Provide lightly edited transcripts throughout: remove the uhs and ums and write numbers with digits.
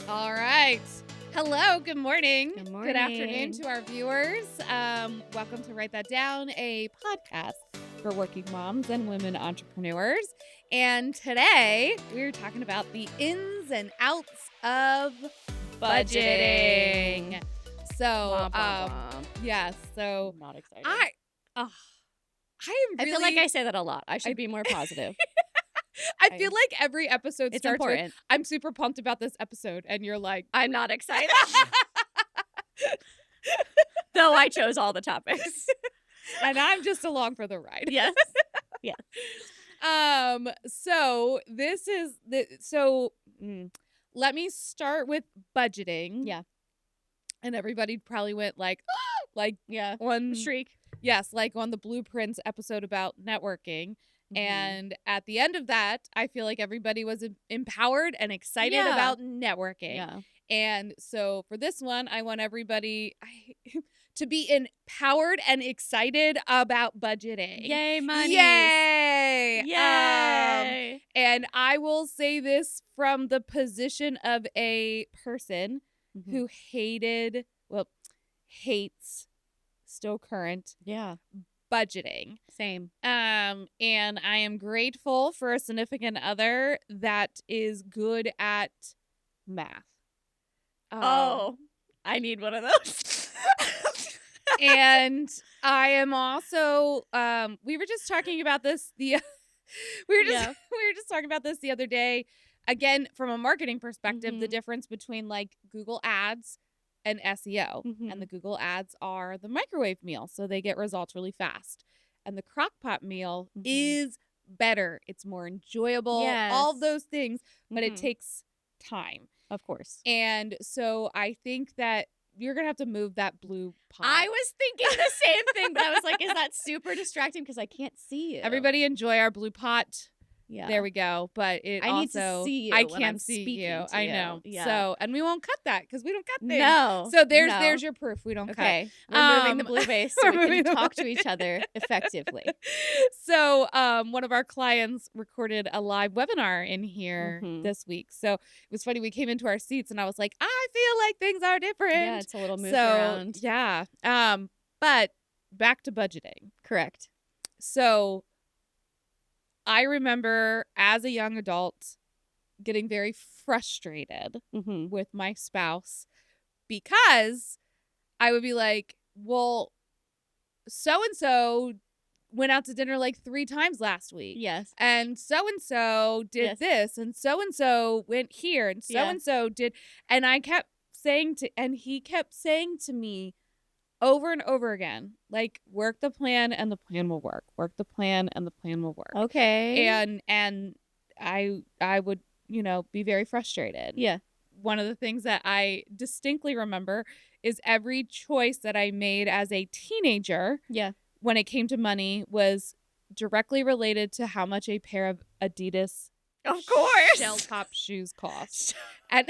All right. Hello. Good morning. Good morning. Good afternoon to our viewers. Welcome to Write That Down, a podcast for working moms and women entrepreneurs. And today we're talking about the ins and outs of budgeting. So, yes. So I'm not excited. I am really. I feel like I say that a lot. I should be more positive. I feel like every episode It's starts with, important. I'm super pumped about this episode. And you're like, I'm not excited. Though I chose all the topics. And I'm just along for the ride. Yes. Yes. So this is let me start with budgeting. Yeah. And everybody probably went like Yeah. on Shriek. Yes, like on the Blueprints episode about networking. Mhm. And at the end of that, I feel like everybody was empowered and excited Yeah. about networking. Yeah. And so for this one, I want everybody to be empowered and excited about budgeting. Yay, money. Yay! Yay. And I will say this from the position of a person Mhm. who hates, still current, Yeah. budgeting. Same. And I am grateful for a significant other that is good at math. I need one of those. And I am also we were just talking about this we were just talking about this the other day, again from a marketing perspective, the Mhm. difference between like Google Ads and SEO. Mhm. And the Google Ads are the microwave meal, so they get results really fast. And the crockpot meal Mhm. is better. It's more enjoyable, Yes. all of those things, but it Mhm. takes time. Of course. And so I think that you're going to have to move that blue pot. I was thinking the same thing, but I was like, is that super distracting because I can't see you? Everybody enjoy our blue pot. Yeah. There we go. But it I need also, to see you I when can't I'm see speaking you. to I you. know. Yeah. So, and we won't cut that because we don't cut things. No. So there's your proof. We don't cut. Okay. We're moving the Um, blue vase we're so we moving can the talk blue- to each other effectively. So one of our clients recorded a live webinar in here Mhm. this week. So it was funny. We came into our seats and I was like, I feel like things are different. Yeah, it's a little moved So around. yeah. But back to budgeting. Correct. So I remember as a young adult getting very frustrated Mm-hmm. with my spouse because I would be like, well, so-and-so went out to dinner like 3 times last week. Yes. And so-and-so did Yes. this, and so-and-so went here, and Yeah. so-and-so did. And I kept saying he kept saying to me over and over again, like, work the plan and the plan will work. Work the plan and the plan will work. Okay. And I would, be very frustrated. Yeah. One of the things that I distinctly remember is every choice that I made as a teenager Yeah. when it came to money was directly related to how much a pair of Adidas Of course. shell top shoes cost. And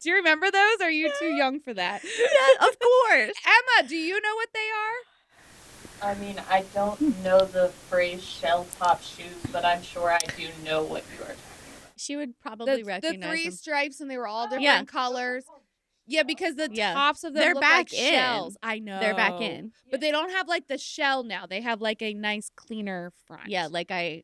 do you remember those? Are you too young for that? Yeah, of course. Emma, do you know what they are? I mean, I don't know the phrase shell top shoes, but I'm sure I do know what you are talking about. She would probably The recognize 3 them. stripes, and they were all different Yeah. colors. Yeah, because the Yeah. tops of them They're look back like in. shells. I know. They're back in. But they don't have like the shell now. They have like a nice cleaner front. Yeah, like I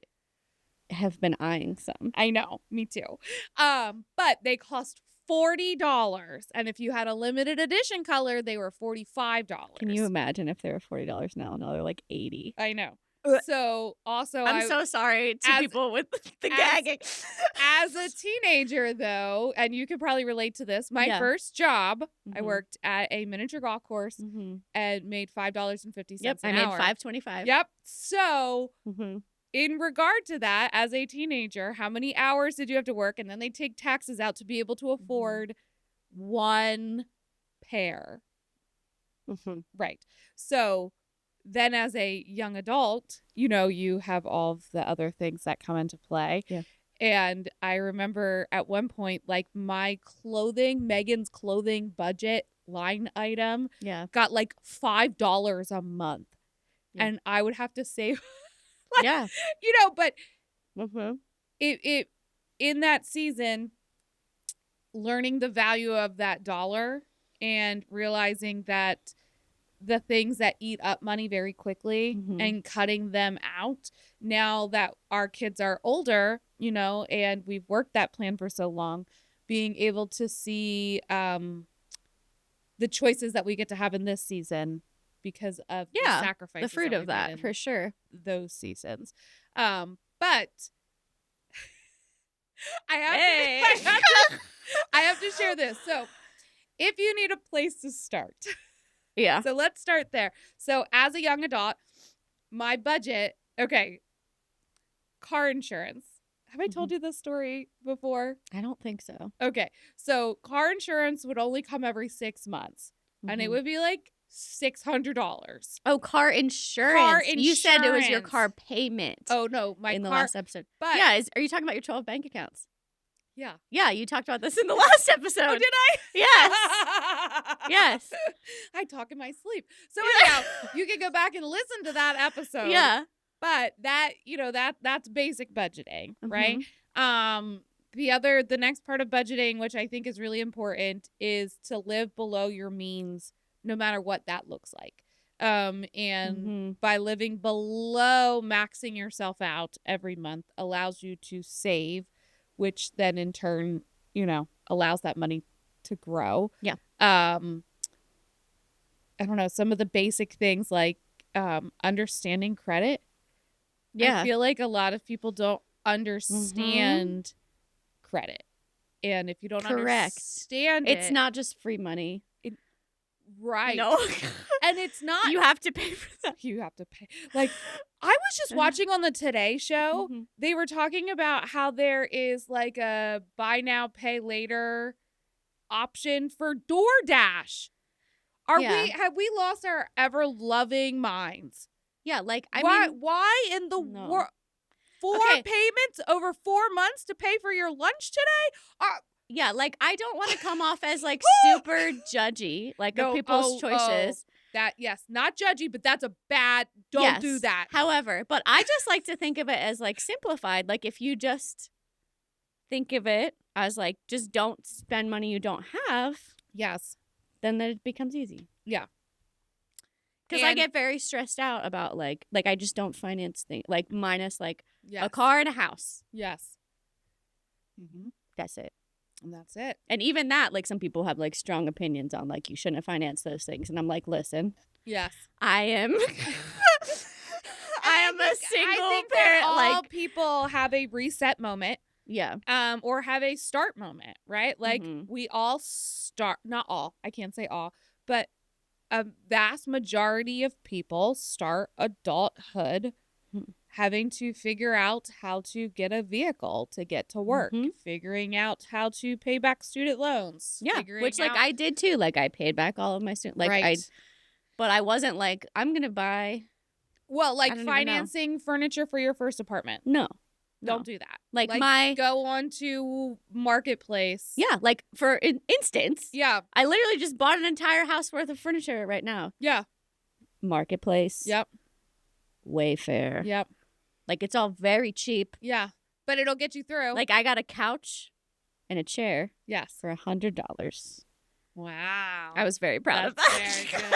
have been eyeing some. I know. Me too. But they cost $40. And if you had a limited edition color, they were $45. Can you imagine if they were $40 now? Now they're like $80. I know. Ugh. So also I'm so sorry to as- people with the as- gagging. as a teenager though, and you could probably relate to this, my Yeah. first job, I Mhm. worked at a miniature golf course Mm-hmm. and made $5.50 Yep, I an made hour. $5.25. Yep. So Mm-hmm. in regard to that, as a teenager, how many hours did you have to work? And then they take taxes out to be able to afford one pair. Mm-hmm. Right. So then as a young adult, you have all of the other things that come into play. Yeah. And I remember at one point, like Megan's clothing budget line item Yeah. got like $5 a month. Yeah. And I would have to save, Yeah. but Mm-hmm. it in that season, learning the value of that dollar and realizing that the things that eat up money very quickly and cutting them out now that our kids are older, and we've worked that plan for so long, being able to see the choices that we get to have in this season because of the sacrifices, the fruit of that, for sure. Those seasons. But I have to share this. So if you need a place to start. Yeah. So let's start there. So as a young adult, my budget, car insurance. Have I told you this story before? I don't think so. Okay. So car insurance would only come every 6 months and it would be like $600. Oh, car insurance. You said it was your car payment. Oh, no. In the last episode. But yeah. Are you talking about your 12 bank accounts? Yeah. Yeah, you talked about this in the last episode. Oh, did I? Yes. Yes. I talk in my sleep. So anyhow, you can go back and listen to that episode. Yeah. But that, that's basic budgeting, right? The next part of budgeting, which I think is really important, is to live below your means, no matter what that looks like. And by living below maxing yourself out every month allows you to save, which then in turn, allows that money to grow. Yeah. I don't know, some of the basic things like understanding credit. Yeah. I feel like a lot of people don't understand credit. And if you don't understand it. It's not just free money. Right. No. And it's not. You have to pay for that. You have to pay. Like, I was just watching on the Today Show. They were talking about how there is like a buy now, pay later option for DoorDash. Have we lost our ever loving minds? Yeah, like why in the world 4 payments over 4 months to pay for your lunch today? Yeah, like I don't want to come off as like super judgy, like of people's choices. That not judgy, but that's a bad. Don't do that. However, but I just like to think of it as like simplified. Like if you just think of it as like just don't spend money you don't have. Yes. Then it becomes easy. Yeah. Because I get very stressed out about like I just don't finance things like minus like a car and a house. Yes. That's it. And that's it. And even that, like some people have like strong opinions on like you shouldn't finance those things. And I'm like, listen. Yes. I am a single parent. That all people have a reset moment. Yeah. Or have a start moment, right? Like we all start, not all, I can't say all, but a vast majority of people start adulthood having to figure out how to get a vehicle to get to work, figuring out how to pay back student loans. Yeah, which like I did too. Like I paid back all of my student, like but I wasn't like I'm gonna buy. Well, like financing furniture for your first apartment. No. Don't do that. Like go on to Marketplace. Yeah, like for instance. Yeah. I literally just bought an entire house worth of furniture right now. Yeah. Marketplace. Yep. Wayfair. Yep. Like it's all very cheap. Yeah. But it'll get you through. Like I got a couch and a chair. Yes. For $100. Wow. I was very proud of that. Very good.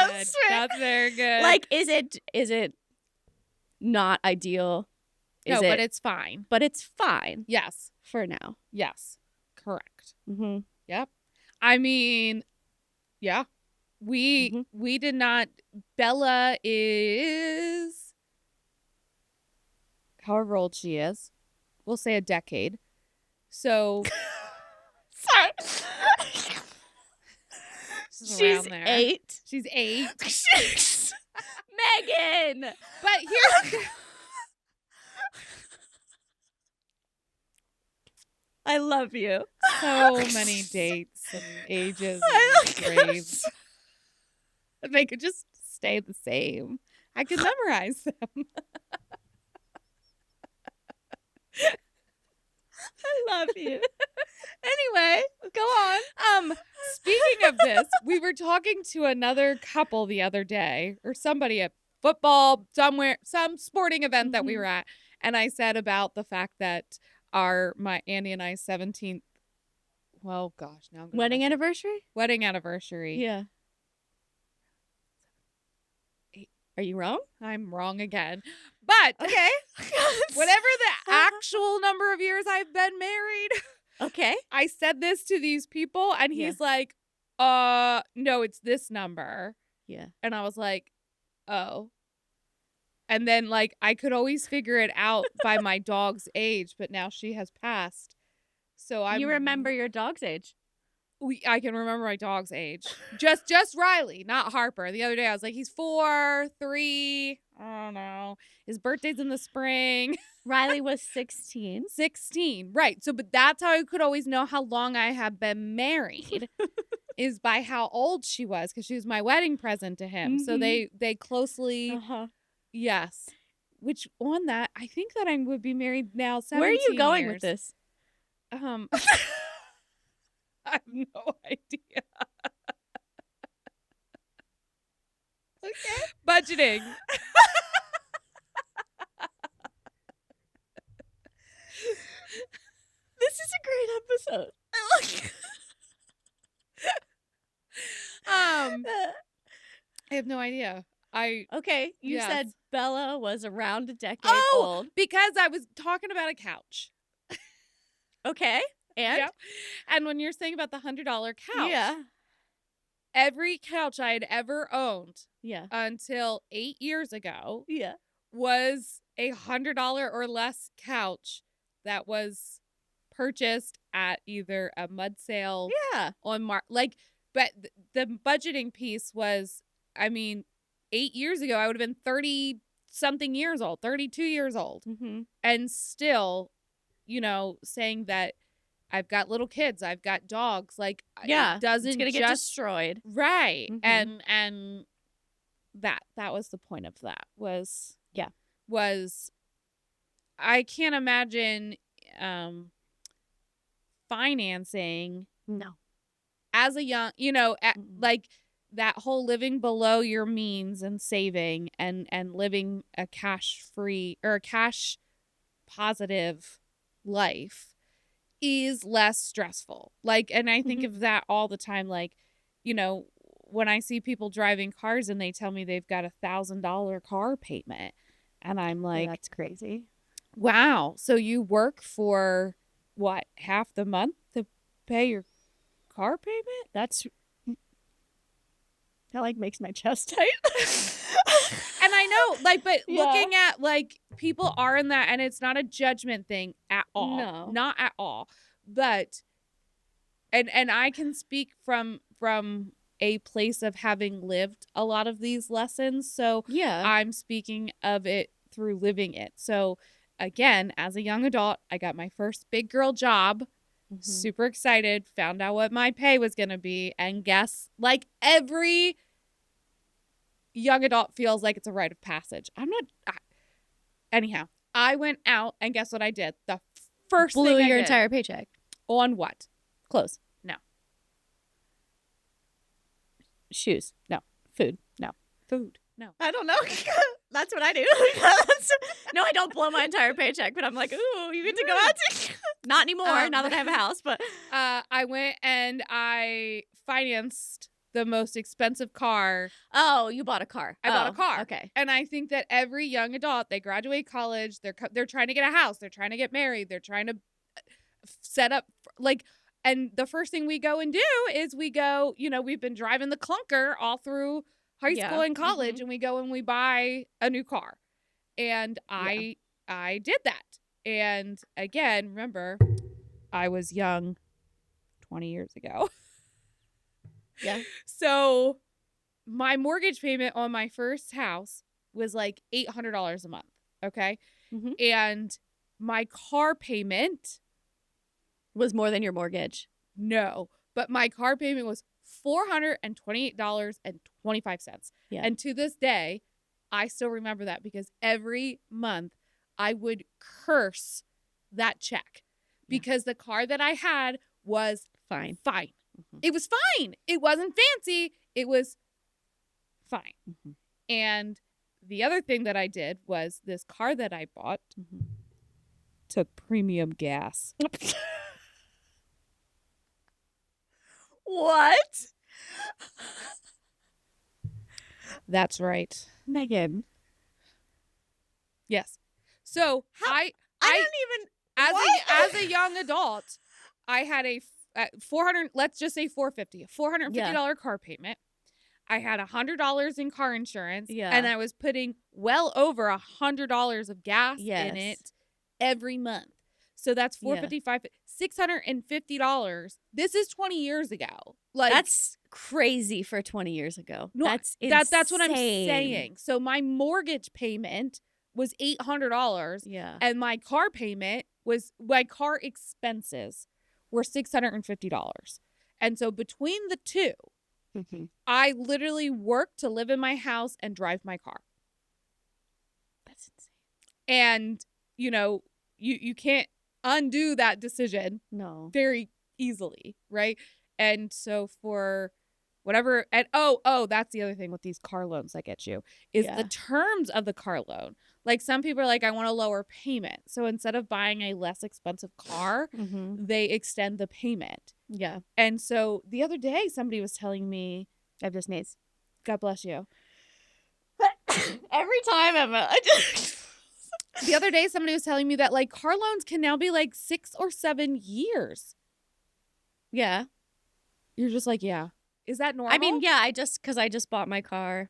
That's very good. Like is it not ideal? But it's fine. But it's fine. Yes. For now. Yes. Correct. Yep. I mean, yeah. We did not. Bella is however old she is. We'll say a decade. So. Sorry. She's 8. She's 8. Megan. But here's. I love you. So many dates and ages and grades. They could just stay the same. I could memorize them. I love you. Anyway, go on. Speaking of this, we were talking to another couple the other day, or somebody at football somewhere, some sporting event that we were at, and I said about the fact that my Andy and I's 17th Well, gosh, now I'm gonna Wedding mess up. anniversary? Wedding anniversary. Yeah. Are you wrong? I'm wrong again. But Okay. whatever the actual number of years I've been married, Okay. I said this to these people and Yeah. he's like, no, it's this number. Yeah. And I was like, oh. And then like I could always figure it out by my dog's age, but now she has passed. So You remember your dog's age. I can remember my dog's age. Just Riley, not Harper. The other day I was like, he's 4, 3, I don't know. His birthday's in the spring. Riley was 16. 16. Right. So but that's how I could always know how long I have been married is by how old she was, because she was my wedding present to him. So they closely yes. Which on that, I think that I would be married now 17 Where are you going years. with this? I have no idea. Okay. Budgeting. This is a great episode. I have no idea. Okay, you Yes. said Bella was around a decade Oh, old. because I was talking about a couch. Okay, and Yep. And when you're saying about the $100 couch, yeah, every couch I had ever owned yeah, until 8 years ago yeah. was a $100 or less couch that was purchased at either a mud sale Yeah. on but the budgeting piece was, I mean, 8 years ago I would have been 30 something years old, 32 years old, Mm-hmm. and still, saying that I've got little kids, I've got dogs, like Yeah, it doesn't it's gonna just get destroyed. right. Mhm. And that was the point of that was Yeah. was I can't imagine financing No. as a young, Mm-mm. like that whole living below your means and saving and living a cash free or a cash positive life is less stressful. Like, and I think of that all the time. Like, when I see people driving cars and they tell me they've got $1,000 car payment, and I'm like, That's crazy. wow. So you work for what, half the month to pay your car payment? That like makes my chest tight. And I know, but Yeah. looking at people are in that, and it's not a judgment thing at all. No. Not at all. But and I can speak from a place of having lived a lot of these lessons. So Yeah. I'm speaking of it through living it. So again, as a young adult, I got my first big girl job. Mhm. Super excited, found out what my pay was going to be, and guess, like every young adult feels like it's a rite of passage. Anyhow, I went out, and guess what I did? The first Blew thing I your did. entire paycheck. On what? Clothes. No. Shoes. No. Food. No. Food. No. I don't know. That's what I do. No, I don't blow my entire paycheck, but I'm like, ooh, you get to go out to... Not anymore, now that I have a house, but... I went and I financed the most expensive car. Oh, you bought a car. I bought a car. Okay. And I think that every young adult, they graduate college, they're trying to get a house, they're trying to get married, they're trying to set up and the first thing we go and do is we go, we've been driving the clunker all through high school and college, and we go and we buy a new car. And I did that. And again, remember, I was young 20 years ago. Yeah. So my mortgage payment on my first house was like $800 a month. Okay. Mhm. And my car payment Was more than your mortgage. No, but my car payment was $428.25. Yeah. And to this day, I still remember that because every month I would curse that check because the car that I had was Fine. fine. Mhm. It was fine. It wasn't fancy. It was fine. Mhm. And the other thing that I did was this car that I bought took premium gas. What? That's right. Megan. Yes. So I I don't even. as What? as a young adult, I had a 400. Let's just say 450. A $450 car payment. I had $100 in car insurance, and I was putting well over $100 of gas in it every month. So that's $455, $650. This is 20 years ago. Like, that's crazy for 20 years ago. No, that's insane. that's what I'm saying. So my mortgage payment was $800. Yeah. And my car expenses were $650. And so between the two, I literally work to live in my house and drive my car. That's insane. And, you can't undo that decision very easily, right? And so for whatever, and that's the other thing with these car loans that get you, is the terms of the car loan. Like, some people are like, I want a lower payment. So instead of buying a less expensive car, they extend the payment. Yeah. And so the other day, somebody was telling me, I just sneeze. God bless you. Every time Emma. The other day, somebody was telling me that, like, car loans can now be like 6 or 7 years. Yeah. You're just like, yeah. Is that normal? I mean, yeah, because I just bought my car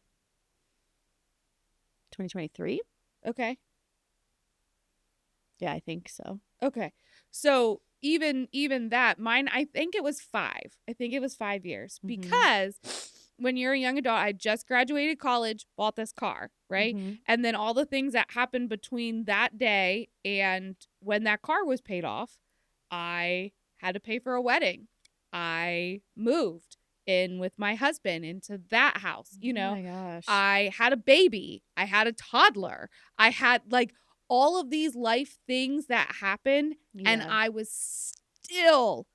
2023. Okay. Yeah, I think so. Okay. So even that, mine, I think it was 5. I think it was 5 years. Because when you're a young adult, I just graduated college, bought this car, right? And then all the things that happened between that day and when that car was paid off, I had to pay for a wedding. I moved in with my husband into that house, Oh my gosh. I had a baby. I had a toddler. I had, like, all of these life things that happened, and I was still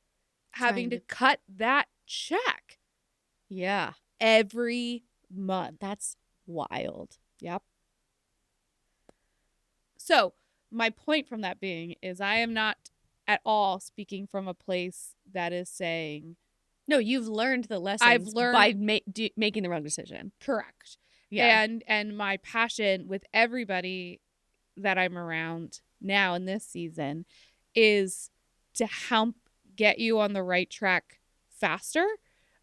having to cut that check. Yeah. Every month. That's wild. Yep. So my point from that being is I am not at all speaking from a place that is saying, no, you've learned the lessons. I've learned by making the wrong decision. Correct. Yeah. And my passion with everybody that I'm around now in this season is to help get you on the right track faster.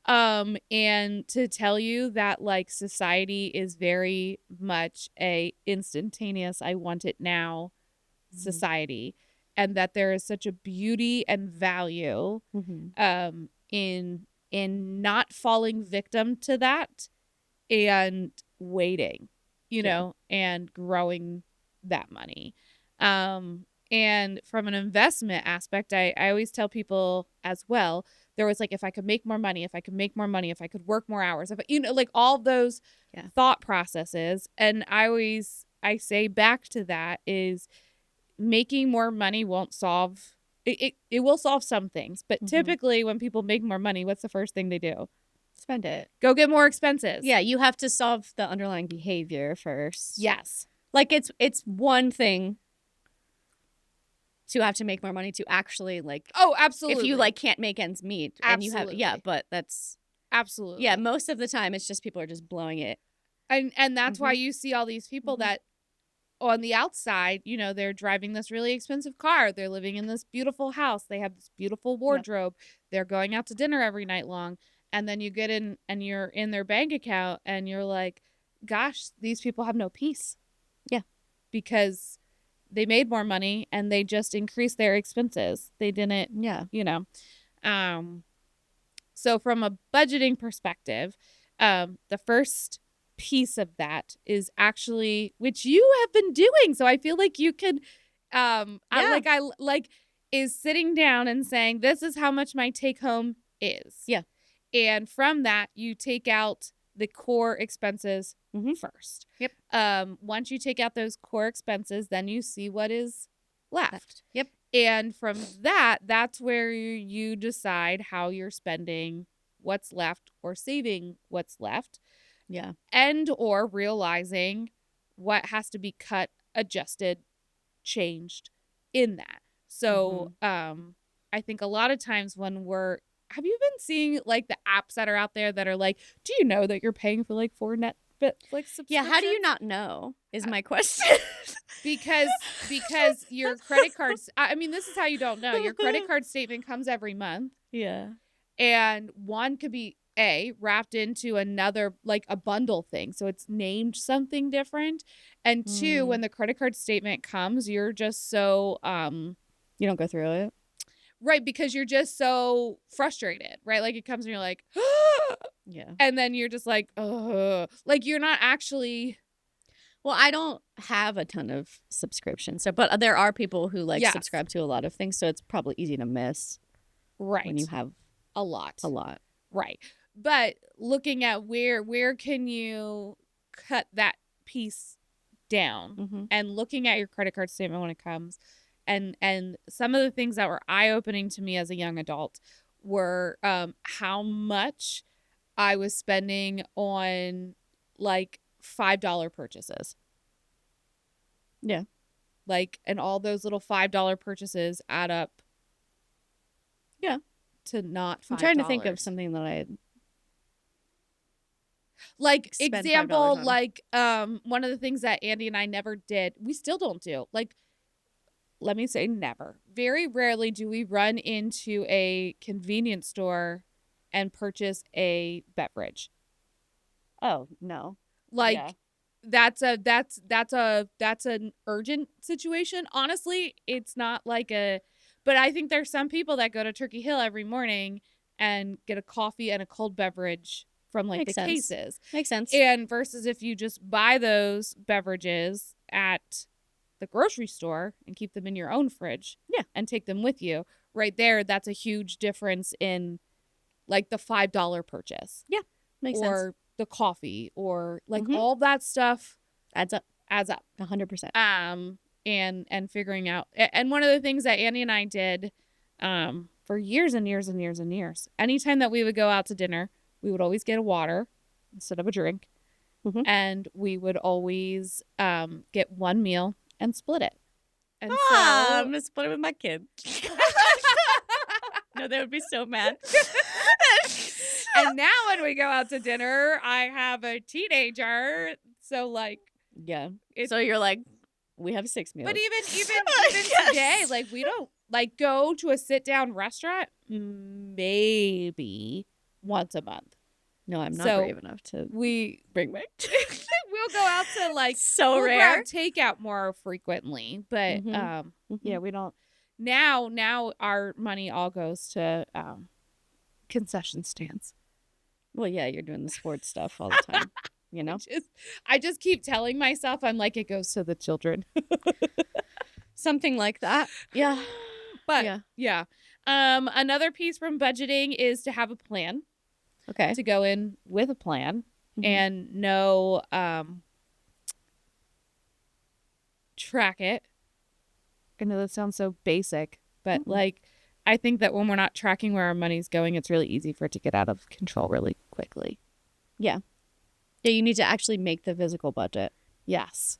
And to tell you that, like, society is very much a instantaneous, I want it now society, and that there is such a beauty and value in not falling victim to that and waiting, and growing that money. And from an investment aspect, I always tell people as well, there was like, if I could make more money, if I could make more money, if I could work more hours, if like all those thought processes. And I say back to that is making more money won't solve it. It will solve some things, but typically when people make more money, what's the first thing they do? Spend it. Go get more expenses. Yeah, you have to solve the underlying behavior first. Yes. Like, it's one thing to have to make more money to actually, like, oh, absolutely, if you, like, can't make ends meet and absolutely. you have but that's absolutely, yeah, most of the time it's just people are just blowing it, and that's why you see all these people that on the outside, they're driving this really expensive car, they're living in this beautiful house, they have this beautiful wardrobe, they're going out to dinner every night long, and then you get in and you're in their bank account and you're like, gosh, these people have no peace. Yeah, because they made more money and they just increased their expenses. They didn't, So from a budgeting perspective, the first piece of that is actually, which you have been doing. So I feel like you could, is sitting down and saying, this is how much my take home is. Yeah. And from that, you take out the core expenses first. Yep. Once you take out those core expenses, then you see what is left. Yep. And from that's where you decide how you're spending what's left or saving what's left. Yeah. And or realizing what has to be cut, adjusted, changed in that. So I think a lot of times when we're have you been seeing like the apps that are out there that are like, do you know that you're paying for like 4 Netflix subscriptions? Yeah, how do you not know is my question. Because your credit cards, I mean, this is how you don't know. Your credit card statement comes every month, Yeah. and one could be wrapped into another, like a bundle thing, so it's named something different, and two, when the credit card statement comes, you're just so You don't go through it? right, because you're just so frustrated, right? Like it comes and you're like, Yeah. and then you're just like, ugh, like you're not actually. Well, I don't have a ton of subscriptions, but there are people who like Yes. subscribe to a lot of things, so it's probably easy to miss Right. when you have a lot. Right. But looking at where can you cut that piece down, and looking at your credit card statement when it comes, and some of the things that were eye-opening to me as a young adult were how much I was spending on like $5 purchases. Yeah. Like, and all those little $5 purchases add up. Yeah. To not $5. I'm trying to think of something that I like spend $5 example, on. like one of the things that Andy and I never did, we still don't do. Like, let me say never. Very rarely do we run into a convenience store and purchase a beverage. Oh, no. Like Yeah. that's an urgent situation. Honestly, it's not like but I think there's some people that go to Turkey Hill every morning and get a coffee and a cold beverage from like Makes the sense. cases. Makes sense. And versus if you just buy those beverages at the grocery store and keep them in your own fridge, Yeah. and take them with you, right there, that's a huge difference in like the $5 purchase. Yeah. Makes or sense. the coffee, or like Mhm. all that stuff Adds up. 100%. 100%. And figuring out, and one of the things that Andy and I did for years and years and years and years, anytime that we would go out to dinner, we would always get a water instead of a drink. Mhm. And we would always get one meal and split it. And I'm gonna split it with my kid. No, they would be so mad. and now when we go out to dinner, I have a teenager, so like, Yeah. So you're like, we have 6 meals. but even Yes. today, like we don't like go to a sit down restaurant maybe once a month. No, I'm not So, brave enough to We bring my. we'll go out to like So we'll rare. grab takeout more frequently, but Mhm. yeah, we don't now our money all goes to concession stands. Well, yeah, you're doing the sports stuff all the time. You know, I just keep telling myself, I'm like, it goes to the children. something like that. Yeah. But yeah. Another piece from budgeting is to have a plan, Okay. to go in with a plan, Mhm. and know track it. I know that sounds so basic, but like I think that when we're not tracking where our money's going, it's really easy for it to get out of control really quickly. Yeah, you need to actually make the physical budget. Yes.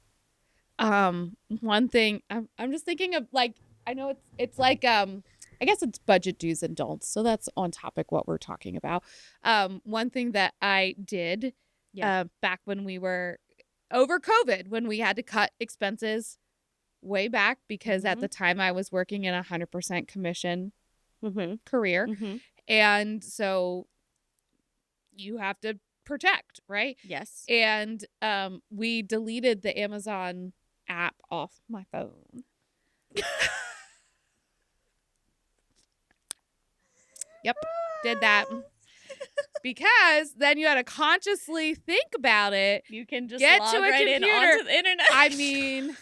One thing I'm just thinking of, like, I know it's like I guess it's budget do's and don'ts, so that's on topic what we're talking about. One thing that I did back when we were over COVID, when we had to cut expenses way back, because at the time I was working in 100% commission career, and so you have to protect, right? Yes. And we deleted the Amazon app off my phone. Yep, did that. Because then you had to consciously think about it. You can just get log to a right in computer. onto the internet. I mean,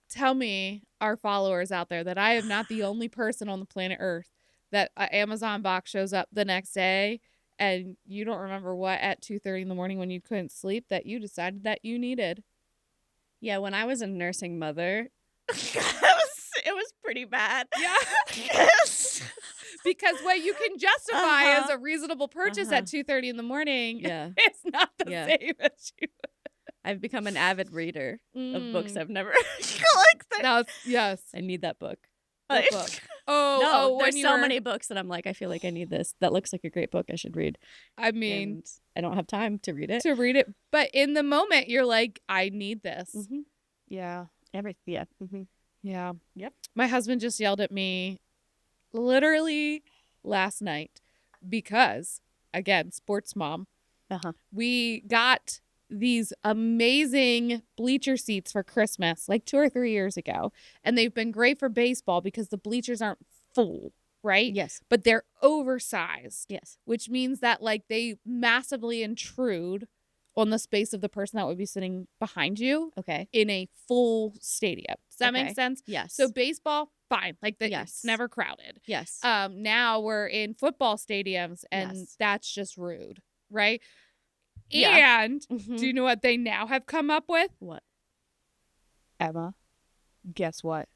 tell me, our followers out there, that I am not the only person on the planet Earth that an Amazon box shows up the next day and you don't remember what at 2:30 in the morning when you couldn't sleep that you decided that you needed. Yeah, when I was a nursing mother, it was pretty bad. Yeah. Yes. Because what you can justify as a reasonable purchase at 2:30 in the morning, Yeah. it's not the same as you. I've become an avid reader of books I've never collected. collected. Yes. I need that book. What book? Oh, there's when you so were- many books that I'm like, I feel like I need this. That looks like a great book I should read. I mean, And I don't have time to read it. but in the moment, you're like, I need this. Mm-hmm. Yeah. Yeah. Mm-hmm. Yeah. Yep. My husband just yelled at me literally last night because, again, sports mom. Uh-huh. We got these amazing bleacher seats for Christmas like 2 or 3 years ago. And they've been great for baseball because the bleachers aren't full, right? Yes. But they're oversized, Yes. which means that like they massively intrude on the space of the person that would be sitting behind you Okay. in a full stadium. Does that Okay. make sense? Yes. So baseball, fine. Like it's Yes. never crowded. yes. Now we're in football stadiums and Yes. that's just rude, right? Yeah. And Mhm. do you know what they now have come up with? What? Emma, guess what?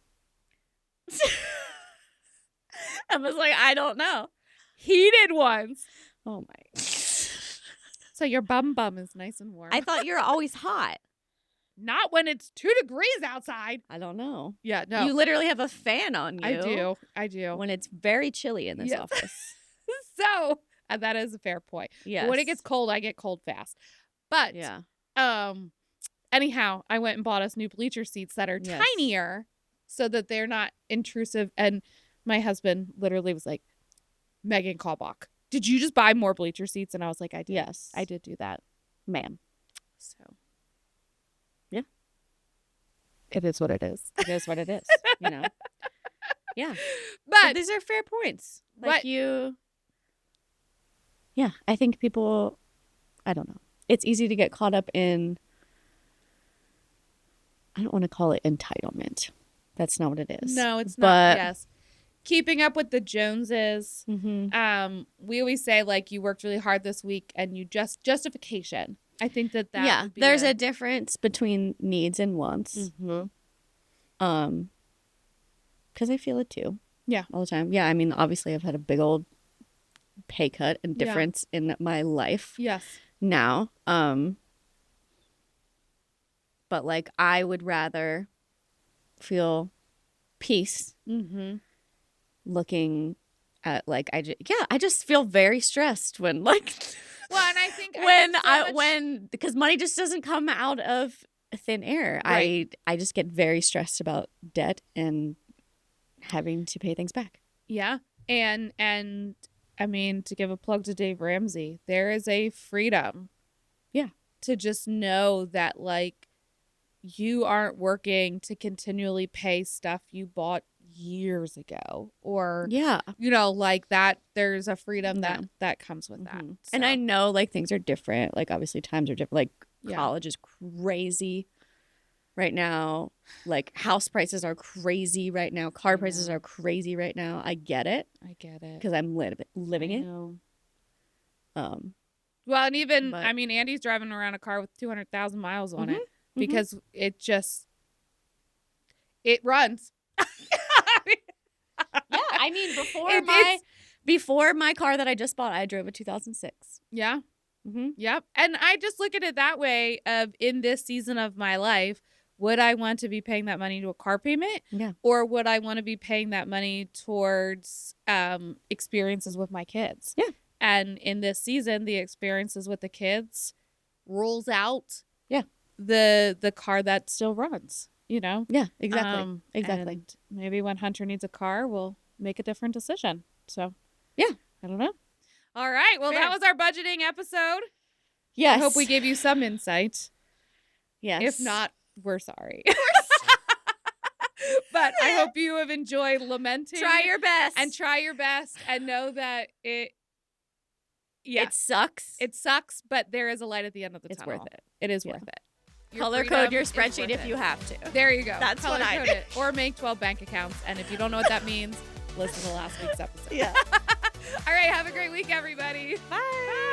I was like, I don't know. Heated ones. Oh my. So your bum is nice and warm. I thought you were always hot. Not when it's 2 degrees outside. I don't know. Yeah, no. You literally have a fan on you. I do. When it's very chilly in this Yes. office. So, that is a fair point. Yes. But when it gets cold, I get cold fast. But Yeah. anyhow, I went and bought us new bleacher seats that are Yes. tinier so that they're not intrusive. And my husband literally was like, Megan Kalbach, did you just buy more bleacher seats? And I was like, I did. Yes. I did do that. Ma'am. So. Yeah. It is what it is. It is what it is. You know? Yeah. But these are fair points. What- Yeah. I think people, I don't know. It's easy to get caught up in, I don't want to call it entitlement. That's not what it is. no, it's But- not. Yes. Keeping up with the Joneses. Mm-hmm. We always say like you worked really hard this week and you justification. I think that Yeah. would be There's a difference between needs and wants. Mhm. Because I feel it too. Yeah. All the time. Yeah. I mean, obviously, I've had a big old pay cut and Yeah. difference in my life Yes. now. But like, I would rather feel peace Mm-hmm. looking at like I just feel very stressed when like Well, and I think because money just doesn't come out of thin air. Right. I just get very stressed about debt and having to pay things back. yeah, and I mean to give a plug to Dave Ramsey, there is a freedom, Yeah. to just know that like you aren't working to continually pay stuff you bought years ago or Yeah. like that. There's a freedom Yeah. that comes with that. Mhm. And I So, know like things are different. Like obviously times are different. Like Yeah. college is crazy right now. Like house prices are crazy right now. Car prices know. are crazy right now. I get it I get it. because I'm living I it. know. Well, and even but- I mean, Andy's driving around a car with 200,000 miles on Mhm. it because it runs. yeah, I mean It's- before my car that I just bought, I drove a 2006. Yeah. Mm-hmm. Yep. And I just look at it that way of in this season of my life, would I want to be paying that money to a car payment? Yeah. Or would I want to be paying that money towards experiences with my kids? Yeah. And in this season, the experiences with the kids rules out Yeah. the car that still runs, Yeah, exactly. Exactly. And maybe when Hunter needs a car, we'll make a different decision. So, Yeah. I don't know. All right. Well, Fair. that was our budgeting episode. Yes. I hope we gave you some insight. Yes. If not, we're sorry. But I hope you have enjoyed lamenting. try your best. and try your best and know that it It sucks. it sucks, but there is a light at the end of the It's tunnel. worth it. It is Yeah. worth it. Color freedom code your is spreadsheet worth if it. you have to. There you go. That's Color what I code did. it. Or make 12 bank accounts. And if you don't know what that means, listen to last week's episode. Yeah. All right. Have a great week, everybody. Bye.